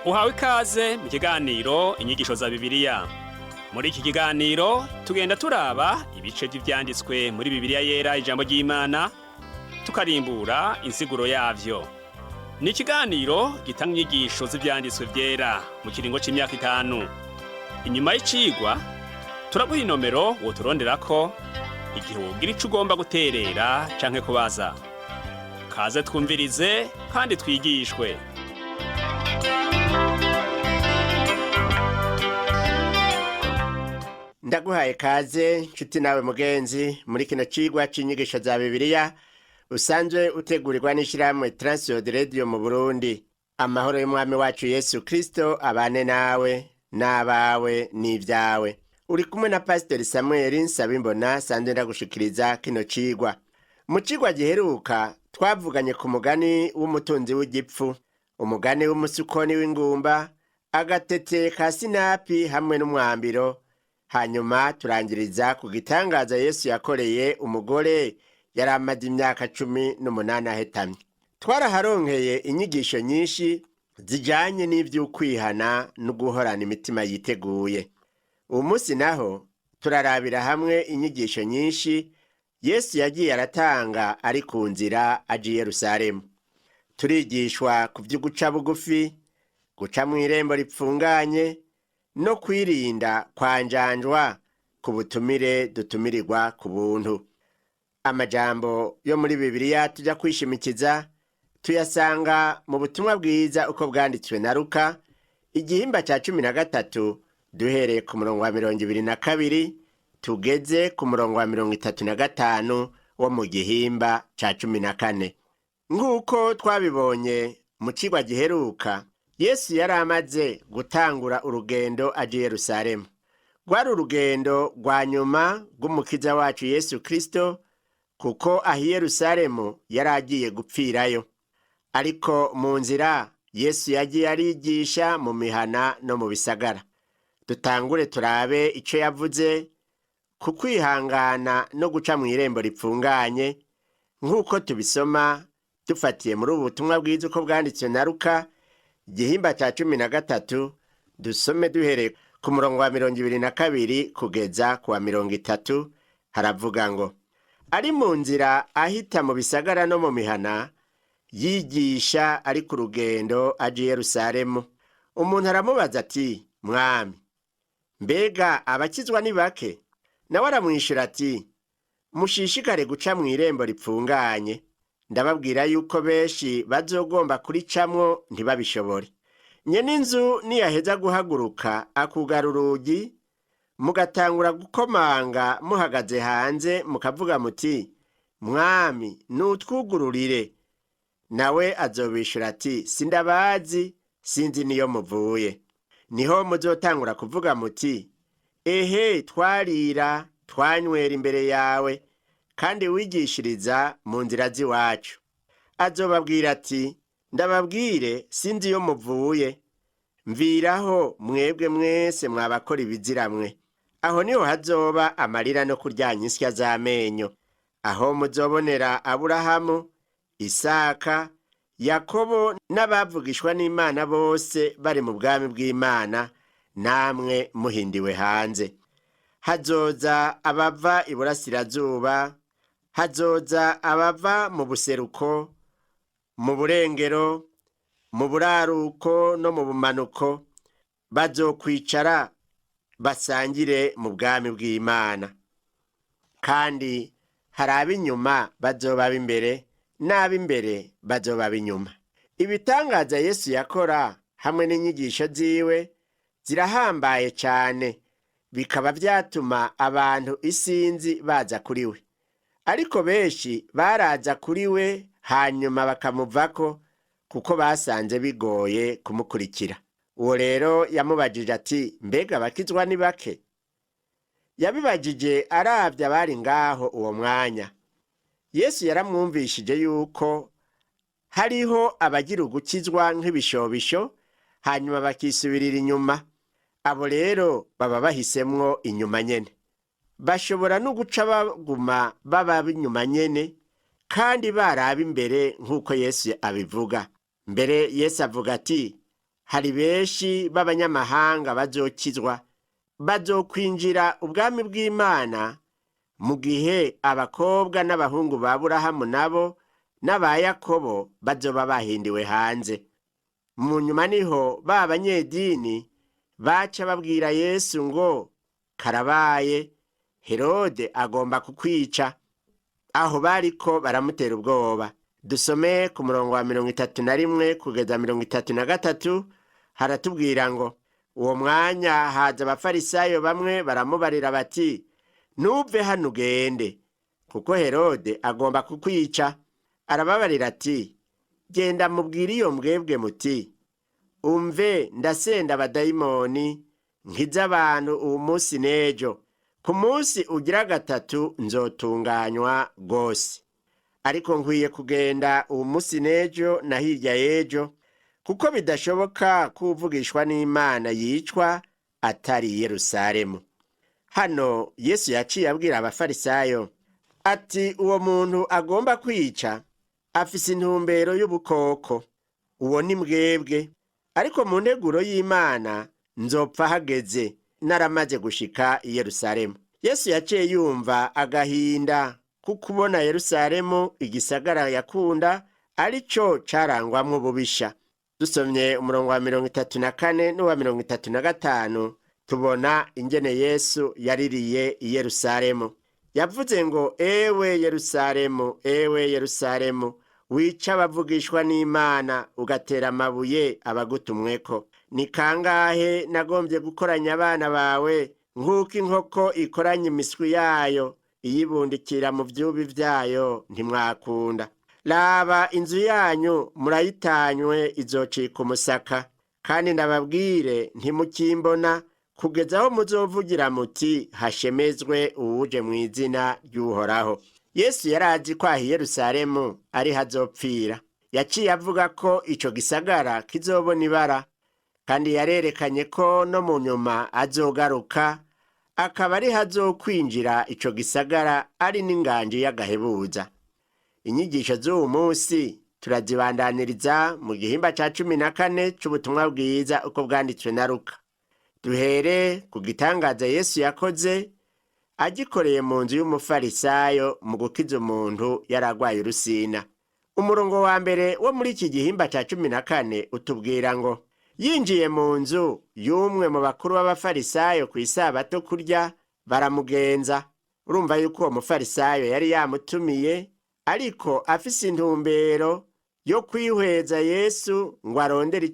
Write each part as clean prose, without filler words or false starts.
Uhawe ikaze mu kiganiro inyigisho za Bibiliya. Muri iki kiganiro tugenda turaba ibice vy'ivyanditswe muri Bibiliya yera ijambo ry'Imana, tukarimbura insiguro yavyo. Ni ikiganiro gitanga inyigisho z'ivyanditswe vyera mu kiringo c'imyaka 5. Inyuma y'icigwa turaguha inomero woturonderako igihe wogira ico ugomba guterera canke kubaza. Kaze twumvirize kandi twigishwe. Ndaguhaye kaze nshuti nawe mugenzi muri kino cigwa c'inyigisho za Bibiliya usanzwe utegurirwa n'ishirahamwe Transworld Radio mu Burundi. Amahoro y'Umwami wacu Yesu Kristo abane nawe n'abawe n'ivyawe. Uri kumwe na Pastor Samuel Nsabimbona sanzwe ndagushikiriza kino cigwa. Mu cigwa giheruka twavuganye ku mugani w'umutunzi w'igipfu, umugani w'umusukoni w'ingumba, agatete ka sinapi hamwe n'umwambiro. Hanyuma turangiriza ku gitangaza Yesu yakoreye umugore yari amaze imyaka 18 ahetamye. Twaraharonkeye inyigisho nyinshi zijanye n'ivy'ukwihana no guhorana imitima yiteguye. Uyu munsi naho turarabira hamwe inyigisho nyinshi Yesu yagiye aratanga ari ku nzira aje i Yerusalemu. Turigishwa ku vy'uguca bugufi, guca mw'irembo ripfunganye, no kwirinda kwanjanjwa ku butumire dutumirirwa ku buntu. Amajambo yo muri Bibiliya tuja kwishimikiza tuyasanga mu butumwa bwiza uko bwanditswe na Luka igihimba ca 13 duhereye ku murongo wa 22 tugeze ku murongo wa 35 wo mu gihimba ca 14. Nk'uko twabibonye mu cigwa giheruka, Yesu yari amaze gutangura urugendo aje i Yerusalemu. Rwari urugendo rwa nyuma rw'umukiza wacu Yesu Kristo, kuko aho i Yerusalemu yari agiye gupfirayo. Ariko mu nzira Yesu yagiye arigisha mu mihana no mu bisagara. Dutangure turabe ico yavuze ku kwihangana no guca mw'irembo ripfunganye, nk'uko tubisoma dufatiye muri ubu butumwa bwiza uko bwanditswe na Luka igihimba ca 13 dusome duhereye ku murongo wa 22 kugeza ku wa 30. Haravuga ngo, ari mu nzira ahita mu bisagara no mu mihana yigisha ari ku rugendo aje i Yerusalemu. Umuntu aramubaza ati, Mwami, mbega abakizwa ni bake? Nawe aramwishura ati, mushishikare guca mw'irembo ripfunganye. Ndababwira yuko benshi bazogomba kuricamwo ntibabishobore. Nyene inzu niyaheza guhaguruka akugara urugi, mugatangura gukomanga muhagaze hanze mukavuga muti, Mwami, nutwugururire. Nawe azobishura ati, sindabazi, sinzi niyo muvuye. Niho muzotangura kuvuga muti, ehe, twarira twanywera imbere yawe kandi wigishiriza mu nzira z'iwacu. Azobabwira ati, ndababwire, sinzi iyo muvuye. Mviraho mwebwe mwese mwabakora ibiziramwe. Aho niho hazoba amarira no kuryanya insya z'amenyo. Aho muzobonera Aburahamu, Isaka, Yakobo n'abavugishwa n'Imana bose bari mu bwami bw'Imana, namwe muhindiwe hanze. Hazoza abava iburasirazuba, hazoza abava mu buseruko, mu burengero, mu buraruko no mu bumanuko, bazokwicara basangire mu bwami bw'Imana. Kandi hari ab'inyuma bazoba ab'imbere, n'ab'imbere bazoba ab'inyuma. Ibitangaza Yesu yakora hamwe n'inyigisho ziwe zirahambaye cane, bikaba vyatuma abantu isinzi baza kuri we. Ariko benshi baraza kuri we hanyuma bakamuvako, kuko basanze bigoye kumukurikira. Uwo rero yamubajije ati, mbega abakizwa ni bake? Yabibajije aravye abari ngaho uwo mwanya. Yesu yaramwumvishije yuko hariho abagira ugukizwa nk'ibishobisho hanyuma bakisubirira inyuma. Abo rero baba bahisemwo inyuma nyene. Bashobora no guca baguma baba inyuma nyene kandi baraba imbere nk'uko Yesu abivuga. Mbere Yesu avuga ati, hari benshi b'abanyamahanga bazokizwa, bazokwinjira ubwami bw'Imana, mu gihe abakobwa n'abahungu ba Aburahamu nabo n'aba Yakobo bazoba bahindiwe hanze. Mu nyuma niho ba banyedini baca babwira Yesu ngo karabaye, Herode agomba kukwica. Aho bariko baramutera ubwoba. Dusome ku murongo wa 31 kugeza 33, haratubwira ngo uwo mwanya haza abafarisayo bamwe baramubarira bati, nuve hano ugende, kuko Herode agomba kukwica. Arababarira ati, genda mubwire iyo mbwebwe muti, umve ndasenda abadayimoni nkiza abantu ubu munsi n'ejo, ku munsi ugira gatatu nzotunganywa rwose. Ariko nkwiye kugenda ubu munsi n'ejo na hirya y'ejo, kuko bidashoboka kuvugishwa n'Imana yicwa atari i Yerusalemu. Hano Yesu yaciye abwira abafarisayo ati, uwo muntu agomba kwica afise intumbero y'ubukoko, uwo ni mwebwe. Ariko mu nteguro y'Imana nzopfa hageze naramaze gushika i Yerusalemu. Yesu yaciye yumva agahinda kukubona Yerusalemu, igisagara yakunda, arico carangwamwo ububisha. Dusomye umurongo wa 34 n'uwa 35, tubona ingene Yesu yaririye i Yerusalemu. Yavuze ngo, ewe Yerusalemu, ewe Yerusalemu, wica abavugishwa n'Imana ugatera amabuye abagutumweko. Ni kangahe nagombye gukoranya abana bawe nk'uko inkoko ikoranya imiswi yayo iyibundikira mu vyubi vyayo, ntimwakunda. Raba inzu yanyu murayitanywe izocika umusaka, kandi ndababwire ntimukimbona kugeza aho muzovugira muti hashemezwe uwuje mu izina ry'Uhoraho. Yesu yarazi ko ahi Yerusalemu ari hazopfira. Yaciye avuga ko ico gisagara kizobona ibara, kandi yarerekanye ko no mu nyuma azogaruka akaba ari hazokwinjira ico gisagara ari n'inganji y'agahebuza. Inyigisho z'uwu munsi turazibandaniriza mu gihimba ca 14 c'ubutumwa bwiza uko bwanditswe na Luka. Duhere ku gitangaza Yesu yakoze agikoreye mu nzu y'umufarisayo mu gukiza umuntu yaragwaye urusina. Umurongo wa mbere wo muri iki gihimba ca 14 utubwira ngo, yinjiye mu nzu y'umwe mu bakuru b'abafarisayo ku isabato kurya, baramugenza. Urumva yuko uwo mufarisayo yari yamutumiye, ariko afise intumbero yo kwihweza Yesu ngo arondere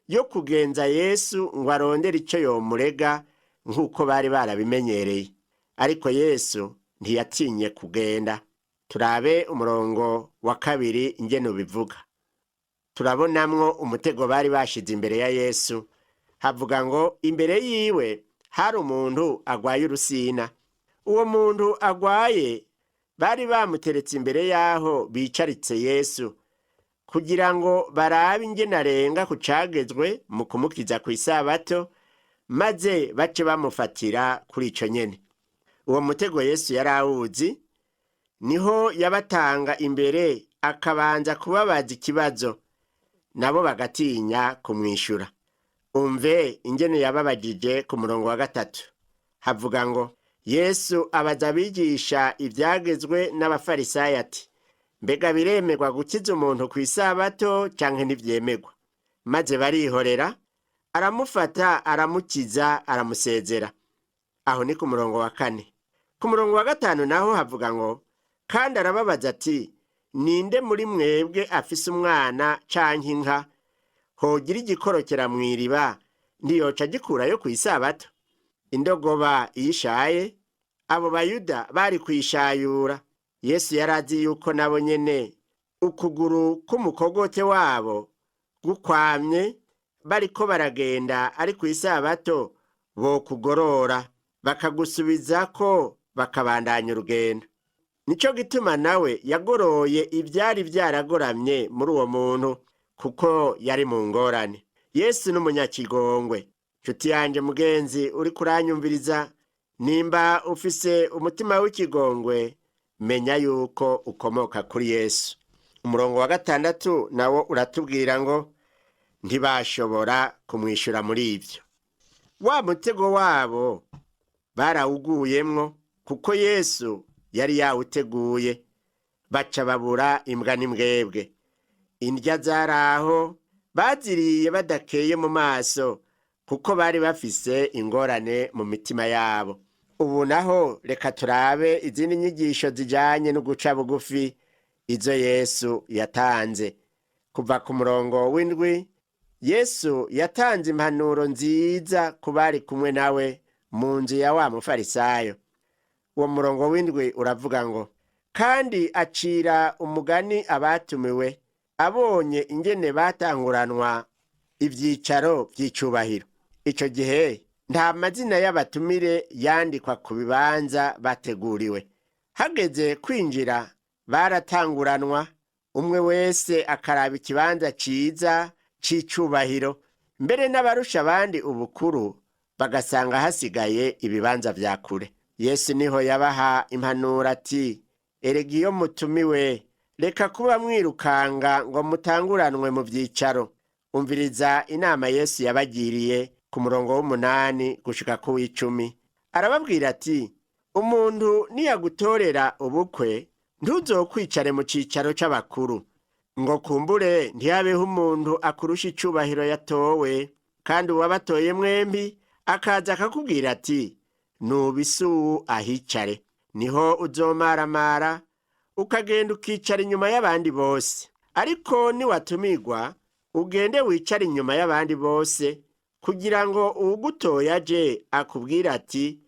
yo kugenza Yesu ngo arondere ico yomurega, nk'uko bari barabimenyereye. Ariko Yesu ntiyatinye kugenda. Turabe umurongo wa 2 ingene ubivuga. Turabonamwo umutego bari bashize imbere ya Yesu. Havuga ngo imbere yiwe hari umuntu agwaye urusina. Uwo muntu agwaye bari bamuteretse imbere yaho bicaritse Yesu, kugira ngo barabe ingene arenga ku cagezwe mu kumukiza ku isabato, maze bace bamufatira kuri ico nyene. Uwo mutego Yesu yarawuzi, niho yabatanga imbere akabanza kubabaza ikibazo, nabo bagatinya kumwishura. Umve ingene yababajije ku murongo wa 3. Havuga ngo, Yesu abaza abigisha ivyagezwe n'abafarisayo ati, mbega biremerwa gukiza umuntu ku isabato canke ntivyemerwa? Maze barihorera, aramufata aramukiza aramusezera. Aho ni ku murongo wa 4. Ku murongo wa 5 naho havuga ngo, kandi arababaza ati, ninde muri mwebwe afise umwana canke inka, hogira igikorokera mw'iriba ntiyoca gikurayo ku isabato? Indogoba iyishaye, abo bayuda bari kwishayura. Yesu yarazi yuko nabo nyene ukuguru k'umukogote wabo gukwamye bariko baragenda ari ku isabato, bo kugorora bakagusubizako bakabandanya urugendo. Nico gituma nawe yagoroye ivyari vyaragoramye muri uwo muntu, kuko yari mu ngorane. Yesu n'umunyakigongwe. Nshuti yanje mugenzi uri kuranyumviriza, nimba ufise umutima w'ikigongwe, menya yuko ukomoka kuri Yesu. Umurongo wa 6 nawo uratubwira ngo, ntibashobora kumwishyura muri ibyo. Wa mutego wabo barawuguyemwo kuko Yesu yari yawuteguye, baca babura imbwa n'imbwebwe. Indya zaraho baziriye badakeye mu maso kuko bari bafise ingorane mu mitima yabo. Ubu naho reka turabe izindi nyigisho zijanye no guca bugufi izo Yesu yatanze. Kuva ku murongo w'indwi, Yesu yatanze impanuro nziza ku bari kumwe nawe mu nzu ya wa mufarisayo. Uwo murongo w'indwi uravuga ngo, kandi acira umugani abatumiwe abonye ingene batanguranwa ivyicaro vy'icubahiro. Ico gihe nta mazina y'abatumire yandikwa ku bibanza bateguriwe. Hageze kwinjira baratanguranwa, umwe wese akaraba ikibanza ciza c'icubahiro, mbere n'abarusha abandi ubukuru bagasanga hasigaye ibibanza vya kure. Yesu niho yabaha impanuro ati, erega iyo mutumiwe reka kuba mwirukanga ngo mutanguranwe mu vyicaro. Umviriza inama Yesu yabagiriye ku murongo w'umunani gushika ku w'icumi. Arababwira ati, umuntu niyagutorera ubukwe ntuzokwicare mu cicaro c'abakuru, ngo kumbure ntihabeho umuntu akurusha icubahiro yatowe, kandi uwabatoye mwembi akaza akakubwira ati, nubisu ahicare. Niho uzomaramara ukagenda ukicara inyuma y'abandi bose. Ariko niwatumigwa ugende wicare inyuma y'abandi bose, kugira ngo uwugutoye aje akubwira ati,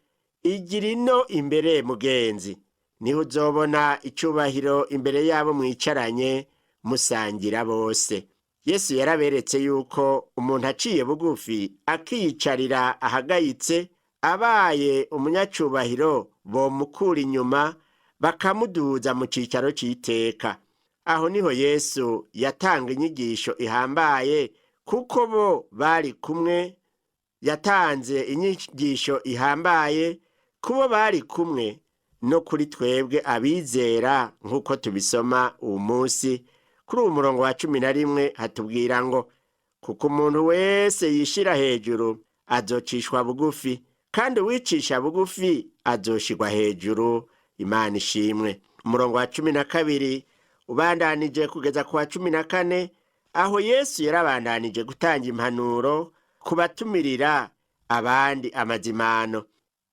igira ino imbere mugenzi. Niho uzobona icubahiro imbere yabo mwicaranye musangira bose. Yesu yaraberetse yuko umuntu aciye bugufi akiyicarira ahagayitse, abaye umunyacubahiro bomukura inyuma bakamuduza mu cicaro c'iteka. Aho niho Yesu yatanga inyigisho ihambaye, kuko bo bari kumwe. Yatanze inyigisho ihambaye kubo bari kumwe no kuri twebwe abizera, nk'uko tubisoma uwo munsi. Kuri uwo murongo wa 11 hatubwira ngo, kuko umuntu wese yishira hejuru azocishwa bugufi, kandi uwicisha bugufi azoshirwa hejuru. Imana ishimwe. Umurongo wa 12 ubandanije kugeza ku wa 14, aho Yesu yarabandanije gutanga impanuro kubatumirira abandi amazimano.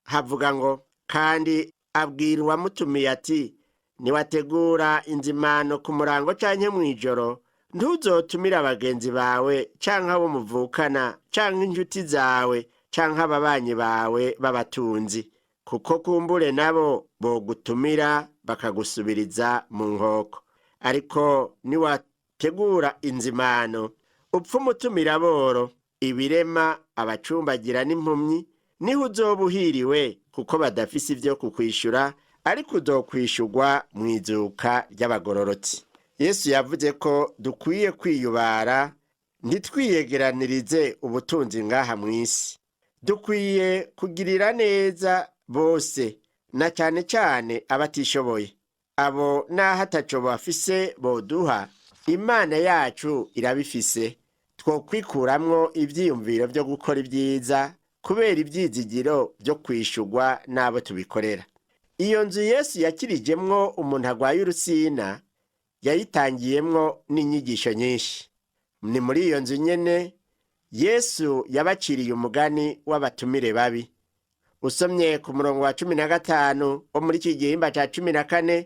Havuga ngo, kandi abwira uwamutumiye ati, niwategura inzimano ku murango canke mw'ijoro, ntuzotumire abagenzi bawe canke abo muvukana canke inshuti zawe canke ababanyi bawe b'abatunzi, kuko kumbure nabo bogutumira bakagusubiriza mu nkoko. Ariko niwategura inzimano upfa umutumira boro, ibirema, abacumbagira n'impumyi, niho uzoba uhiriwe, kuko badafise ivyo kukwishura, ariko uzokwishurwa mw'izuka ry'abagororotsi. Yesu yavuze ko dukwiye kwiyubara, ntitwiyegeranirize ubutunzi ngaha mw'isi. Dukwiye kugirira neza bose, na cane cane abatishoboye. Abo naho ataco bafise boduha, Imana yacu irabifise. Twokwikuramwo ivyiyumviro vyo gukora ibyiza, kubera ivyizigiro vyo kwishurwa n'abo tubikorera. Iyo nzu Yesu yakirijemwo umuntu agwaye urusina, yayitangiyemwo n'inyigisho nyinshi. Ni muri iyo nzu nyene Yesu yabaciriye umugani w'abatumire babi. Usomye ku murongo wa 15 wo muri iki gihimba ca 14,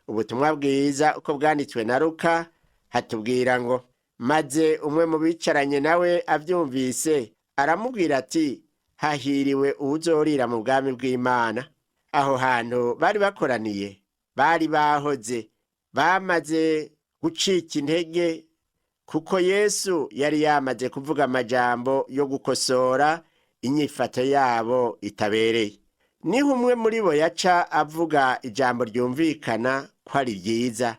ubutumwa bwiza uko bwanditswe na Luka, hatubwira ngo, maze umwe mu bicaranye nawe avyumvise aramubwira ati, hahiriwe uwuzorira mu bwami bw'Imana. Aho hantu bari bakoraniye bari bahoze bamaze gucika intege, kuko Yesu yari yamaze kuvuga amajambo yo gukosora inyifato yabo itabereye. Niho umwe muri bo yaca avuga ijambo ryumvikana ko ari ryiza,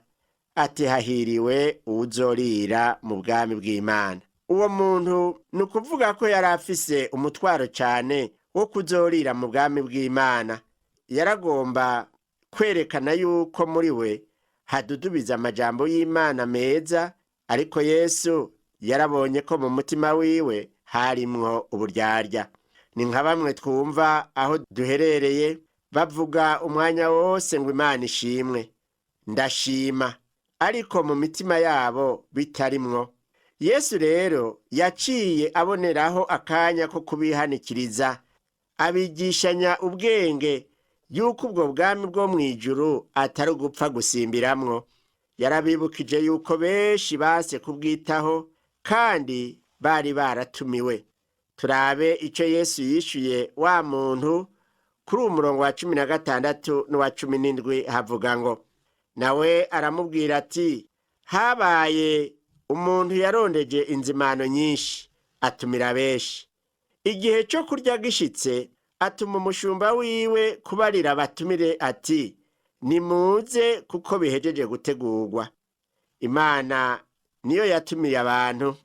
ati, hahiriwe uwuzorira mu bwami bw'Imana. Uwo muntu ni ukuvuga ko yari afise umutwaro cane wo kuzorira mu bwami bw'Imana. Yaragomba kwerekana yuko muri we hadudubiza amajambo y'Imana meza, ariko Yesu yarabonye ko mu mutima wiwe harimwo uburyarya. Ni nka bamwe twumva aho duherereye bavuga umwanya wose ngo Imana ishimwe, ndashima, ariko mu mitima yabo bitarimwo. Yesu rero yaciye aboneraho akanya ko kubihanikiriza, abigishanya ubwenge yuko ubwo bwami bwo mw'ijuru atari ugupfa gusimbiramwo. Yarabibukije yuko benshi base kubwitaho kandi bari baratumiwe. Turabe ico Yesu yishuye wa muntu kuri umurongo wa 16 n'uwa 17 havuga ngo, nawe aramubwira ati, habaye umuntu yarondeje inzimano nyinshi, atumira benshi. Igihe cyo kurya gishitse, atuma umushumba wiwe kubarira abatumire ati, nimuze kuko bihejeje gutegurwa. Imana niyo yatumiye abantu,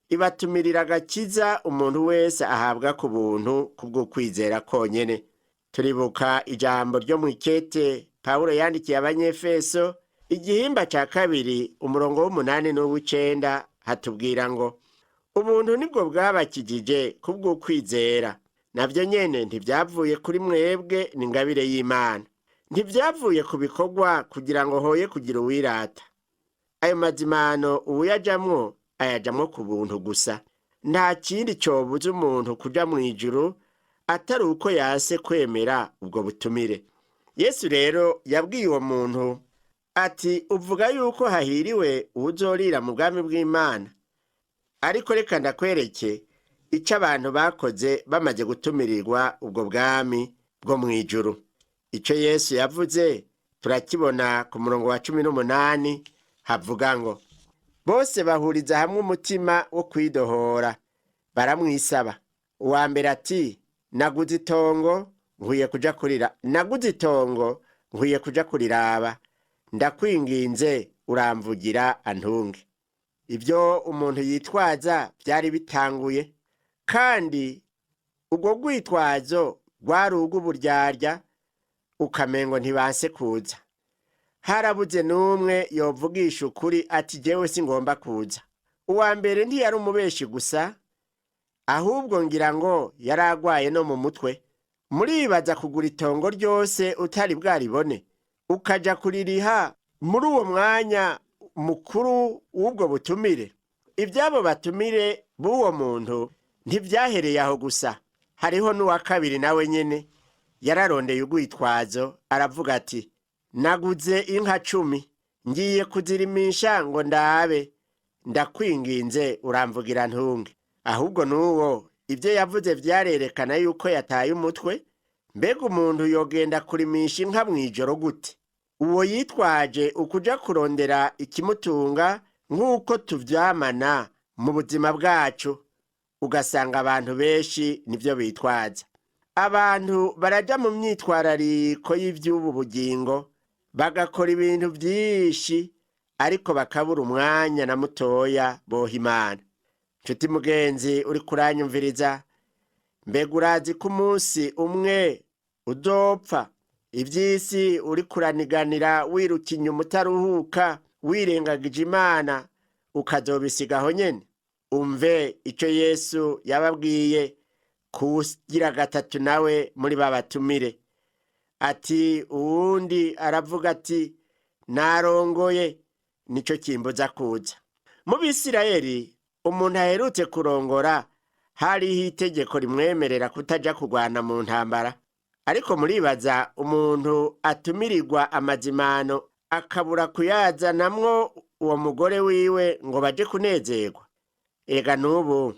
ibatumirira agakiza umuntu wese ahabwa ku buntu kubwo kwizera konyene. Turibuka ijambo ryo mu ikete Pawulo yandikiye Abanyefeso, igihimba ca 2 umurongo w'8 n'uw'9 hatubwira ngo, ubuntu nibwo bwabakijije kubwo kwizera. Navyo nyene ntivyavuye kuri mwebwe, ni ingabire y'Imana. Ntivyavuye ku bikorwa kugira ngo hoye kugira uwirata. Ayo mazimano uwuyajamwo ayajamwo ku buntu gusa. Nta kindi cobuza umuntu kuja mw'ijuru atari uko yase kwemera ubwo butumire. Yesu rero yabwiye uwo muntu ati, uvuga yuko hahiriwe uwuzorira mu bwami bw'Imana. Ariko reka ndakwereke ico abantu bakoze bamaze gutumirirwa ubwo bwami bwo mw'ijuru. Ico Yesu yavuze turakibona ku murongo wa 18 havuga ngo, bose bahuriza hamwe umutima wo kwidohora, baramwisaba. Uwa mbere ati, naguze itongo nkwiye kuja kuriraba, ndakwinginze uramvugira antunge. Ibyo umuntu yitwaza byari bitanguye, kandi ubwo rwitwazo rwari urw'uburyarya, ukamengo ntibanse kuza. Harabuze n'umwe yovugisha ukuri ati jewe singomba kuza. Uwa mbere ntiyari umubeshi gusa, ahubwo ngira ngo yaragwaye no mu mutwe. Muribaza kugura itongo ryose utari bwaribone, ukaja kuririha muri uwo mwanya mukuru w'ubwo butumire? Ibyabo batumire b'uwo muntu ntivyahereye aho gusa. Hariho n'uwa kabiri nawe nyene yararondeye urwitwazo, aravuga ati, naguze inka 10, ngiye kuzirimisha ngo ndabe, ndakwinginze uramvugira ntunge. Ahubwo n'uwo ibyo yavuze vyarerekana yuko yataye umutwe. Mbega umuntu yogenda kurimisha inka mw'ijoro gute? Uwo yitwaje ukuja kurondera ikimutunga, nk'uko tuvyamana mu buzima bwacu. Ugasanga abantu benshi nivyo bitwaza. Abantu baraja mu myitwarariko y'ivy'ubu bugingo, bagakora ibintu vyinshi, ariko bakabura umwanya na mutoya boha Imana. Nshuti mugenzi uri kuranyumviriza, mbega urazi ko umunsi umwe udopfa? Ivy'isi uri kuraniganira wiruka inyuma utaruhuka, wirengagije Imana, ukazobisigaho nyene. Umve ico Yesu yababwiye kugira gatatu nawe muri babatumire. Ati, uwundi aravuga ati, narongoye, nico kimbuza kuza. Mu Bisirayeli umuntu aherutse kurongora hariho itegeko rimwemerera kutaja kurwana mu ntambara. Ariko muribaza umuntu atumirirwa amazimano akabura kuyazanamwo uwo mugore wiwe ngo baje kunezerwa? Ega n'ubu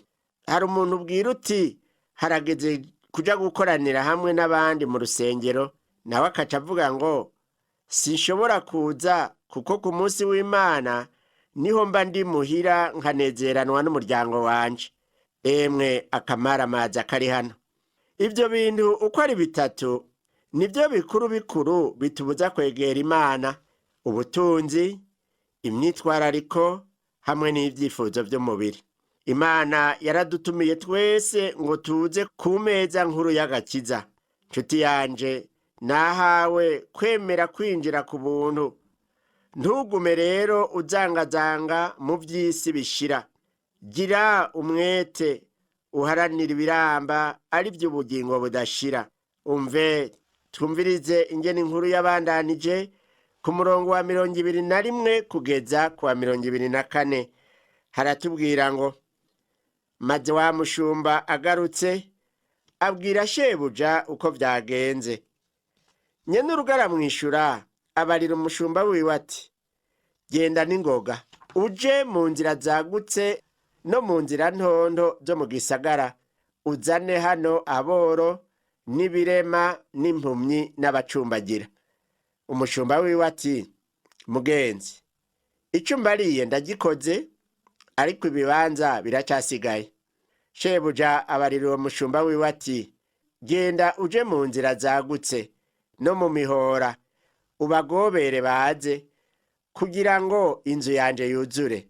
hari umuntu ubwira uti harageze kuja gukoranira hamwe n'abandi mu rusengero, nawe akaca avuga ngo sinshobora kuza kuko ku munsi w'Imana niho mba ndi muhira nkanezeranwa n'umuryango wanje. Emwe akamaramaza kari hano. Ibyo bintu uko ari bitatu nibyo bikuru bitubuza kwegera Imana: ubutunzi, imyitwarariko hamwe n'ibyifuzo by'umubiri. Imana yaradutumiye twese ngo tuze ku meza nkuru y'agakiza. Nshuti yanje, nahawe kwemera kwinjira ku buntu. Ntugume rero uzangazanga mu by'isi bishira, gira umwete uharanira ibiramba ari by'ubugingo budashira. Umve twumvirize ingene inkuru yabandanije ku murongo wa 21 kugeza ku wa 24. Haratubwira ngo, maze wa mushumba agarutse abwira shebuja uko vyagenze. Nyene urugo aramwishura abarira umushumba wiwe ati, genda n'ingoga uje mu nzira zagutse no mu nzira ntonto zo mu gisagara, uzane hano aboro n'ibirema n'impumyi n'abacumbagira. Umushumba wiwe ati, mugenzi, ico mbariye ndagikoze, ariko ibibanza biracasigaye. Shebuja abarira uwo mushumba wiwe ati, genda uje mu nzira zagutse no mu mihora, ubagobere baze, kugira ngo inzu yanje yuzure.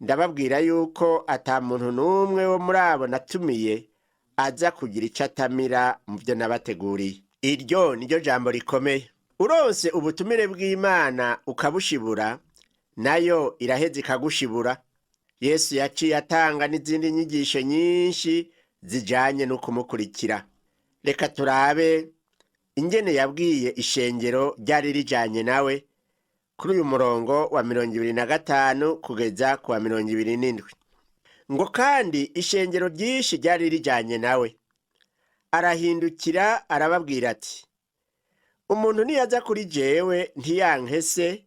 Ndababwira yuko ata muntu n'umwe wo muri abo natumiye aza kugira ico atamira mu byo nabateguriye. Iryo niryo jambo rikomeye. Uronse ubutumire bw'Imana ukabushibura, nayo iraheza ikagushibura. Yesu yaciye atanga n'izindi nyigisho nyinshi zijanye no kumukurikira. Reka turabe ingene yabwiye ishengero ryari rijanye nawe kuri uyu murongo wa 25 kugeza ku wa 27. Ngo kandi ishengero ryinshi ryari rijanye nawe. Arahindukira arababwira ati, umuntu niyaza kuri jewe ntiyanke se,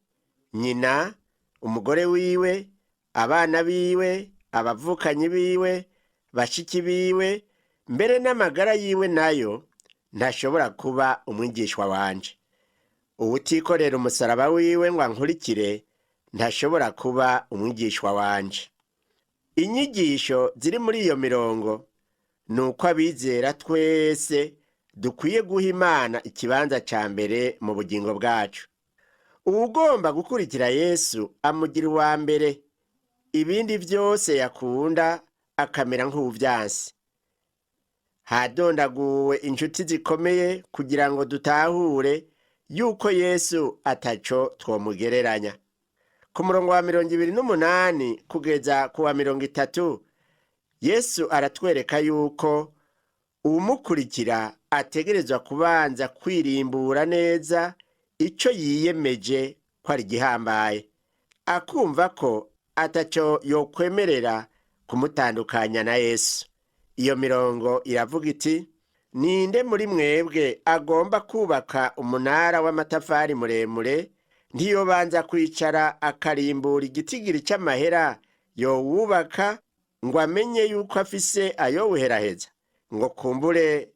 nyina, umugore wiwe, abana biwe, abavukanyi biwe, bashiki biwe, mbere n'amagara yiwe nayo, ntashobora kuba umwigishwa wanje. Uwutikorera umusaraba wiwe ngo ankurikire, ntashobora kuba umwigishwa wanje. Inyigisho ziri muri iyo mirongo nuko abizera twese dukwiye guha Imana ikibanza ca mbere mu bugingo bwacu. Uwugomba gukurikira Yesu amugira uwa mbere, ibindi vyose yakunda akamera nk'uvyansi. Hadondaguwe inshuti zikomeye kugira ngo dutahure yuko Yesu ataco twomugereranya. Ku murongo wa 28 kugeza ku wa 30, Yesu aratwereka yuko uwumukurikira ategerezwa kubanza kwirimbura neza ico yiyemeje ko ari gihambaye, akumva ko ataco yokwemerera kumutandukanya na Yesu. Iyo mirongo iravuga iti, ninde muri mwebwe agomba kubaka umunara w'amatafari muremure, ntiyobanza kwicara akarimbura igitigiri c'amahera yowubaka ngo amenye yuko afise ayowuheraheza, ngo kumbure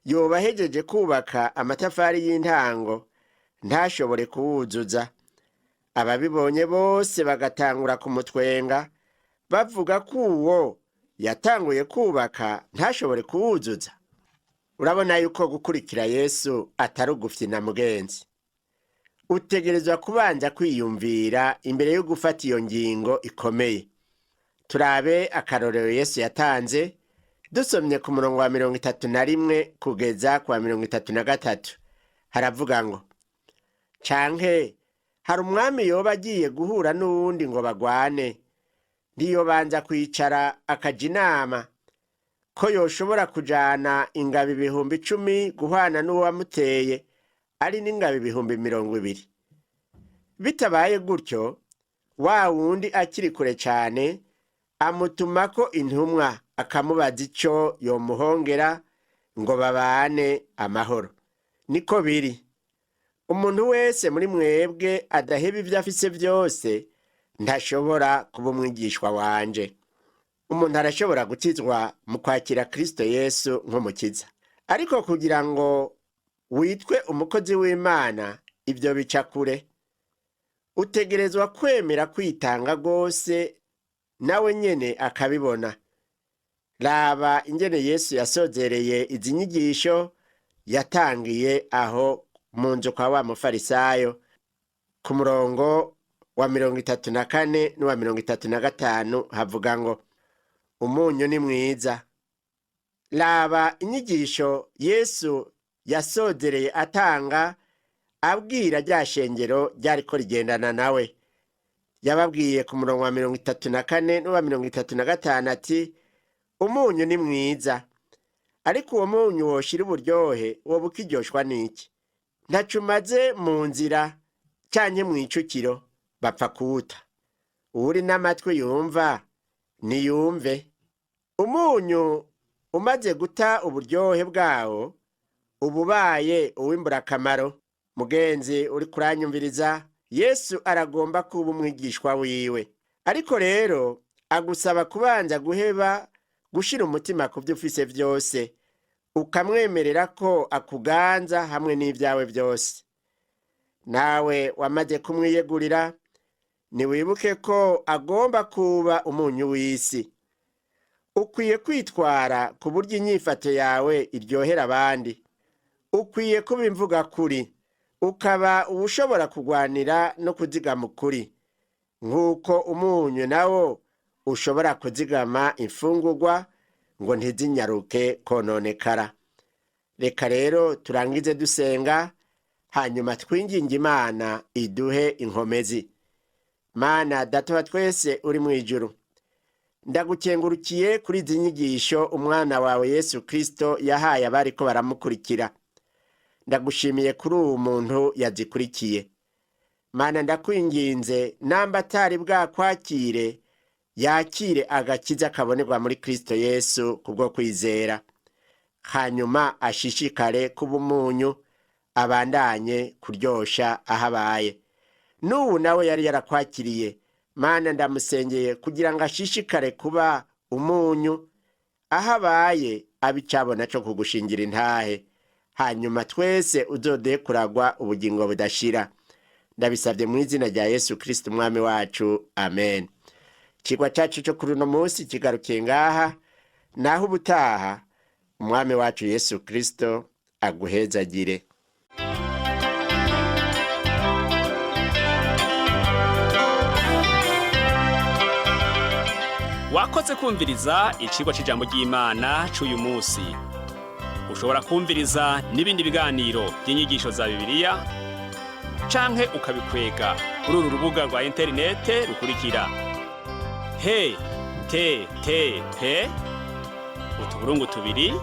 yoba ahejeje kubaka amatafari y'intango ntashobore kuwuzuza. Ababibonye bose bagatangura kumutwenga bavuga ko uwo yatanguye kubaka ntashobore kuwuzuza. Urabona yuko gukurikira Yesu atari ugufyina mugenzi. Utegerezwa kubanza kwiyumvira imbere yo gufata iyo ngingo ikomeye. Turabe akarorero Yesu yatanze dusomye ku murongo wa 31 kugeza ku wa 33. Haravuga ngo, canke hari umwami yoba agiye guhura n'uwundi ngo bagwane, ntiyobanza kwicara akaja inama ko yoshobora kujana ingabo 10,000 guhana n'uwo wamuteye ari n'ingabo 20,000. Bitabaye gutyo, wa wundi akiri kure cane amutumako intumwa akamubaza ico yomuhongera ngo babane amahoro. Niko biri. Umuntu wese muri mwebwe adaheba ivyo afise vyose ntashobora kuba umwigishwa wanje. Umuntu arashobora gukizwa mu kwakira Kristo Yesu nk'umukiza, ariko kugira ngo witwe umukozi w'Imana ivyo bica kure. Utegerezwa kwemera kwitanga gose, nawe nyene akabibona. Raba ingene Yesu yasozereye izi nyigisho yatangiye aho mu nzu kwa wa mufarisayo ku murongo wa 34 n'uwa 35 havuga ngo, umunyu ni mwiza. Raba inyigisho Yesu yasozereye atanga abwira rya shengero ryariko rigendana nawe. yababwiye ku murongo wa 34 n'uwa 35 ati umunyu ni mwiza, ariko uwo munyu woshira uburyohe woba ukiryoshwa n'iki? Ntaco umaze mu nzira canke mw'icukiro bapfa kuwuta. Uri n'amatwi yumva niyumve. Umunyu umaze guta uburyohe bwawo ububaye uw'imburakamaro. Mugenzi uri kuranyumviriza, Yesu aragomba kuba umwigishwa wiwe, ariko rero agusaba kubanza guheba gushira umutima ku byo ufise byose, ukamwemerera ko akuganza hamwe n'ibyawe byose. Nawe wamaze kumwiyegurira, niwibuke ko agomba kuba umunyu w'isi. Ukwiye kwitwara ku buryo inyifato yawe iryohera abandi. Ukwiye kuba imvuga kuri, ukaba ushobora kugwanira no kuzigama ukuri, nk'uko umunyu nawo ushobora kuzigama imfungurwa ngo ntizinyaruke kononekara. Reka rero turangize dusenga, hanyuma twinginge Imana iduhe inkomezi. Mana Data wa twese uri mu ijuru, ndagukengurukiye kuri izi nyigisho umwana wawe Yesu Kristo yahaye abariko baramukurikira. Ndagushimiye kuri uwo muntu yazikurikiye. Mana ndakwinginze, namba atari bwakwakire, yakire agakiza kabonerwa muri Kristo Yesu kubwo kwizera, hanyuma ashishikare kuba umunyu, abandanye kuryosha ahabaye. N'ubu nawe yari yarakwakiriye, Mana ndamusengeye kugira ngo ashishikare kuba umunyu, ahabaye abicabona cyo kugushingira intahe, hanyuma twese uzoduhe kuragwa ubugingo budashira. Ndabisabye mu izina rya Yesu Kristo umwami wacu, amen. Ikigwa cacu cyo kuri uno munsi kigarukiye ngaha, naho ubutaha umwami wacu Yesu Kristo aguhezagire. Wakoze kumviriza icigwa c'ijambo ry'Imana c'uyu munsi. Ushobora kumviriza n'ibindi biganiro by'inyigisho za Bibiliya, canke ukabikwega kuri uru rubuga rwa interinete rukurikira: http utuburungu tubiri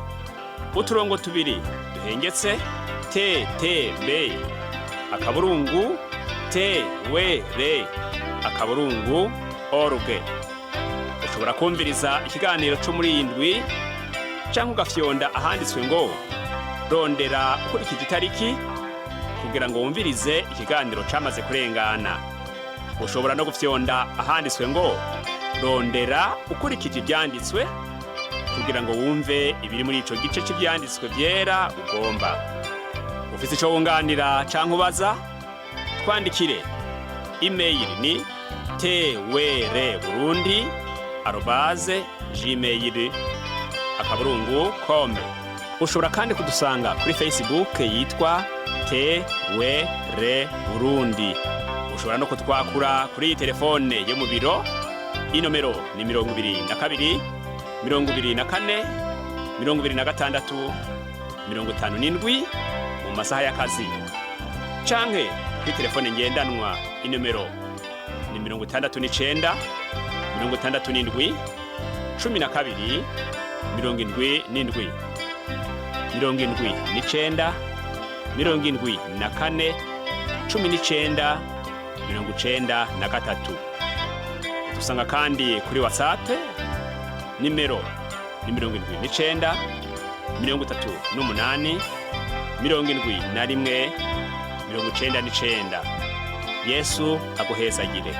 uturongo tubiri duhengetse ttb akaburungu twr.org. Ushobora kumviriza ikiganiro cyo muri iyi ndwi, canke ugafyonda ahanditswe ngo rondera ukurikije itariki kugira ngo wumvirize ikiganiro camaze kurengana. Ushobora no gufyonda ahanditswe ngo rondera ukurikije ibyanditswe kugira ngo wumve ibiri muri ico gice cy'ibyanditswe byera ugomba. Ufise ico wunganira canke ubaza, twandikire. Email ni twr@gmail.com. Ushobora kandi kudusanga kuri Facebook yitwa TWR Burundi. Ushobora no kutwakura kuri telefone yo mu biro, inomero ni 22 24 26 57 mu masaha y'akazi, canke kuri telefone ngendanwa, inomero ni 69 67 12 77 79 74 19 93. Dusanga kandi kuri WhatsApp, nimero ni 79 38 71 99. Yesu aguhezagire.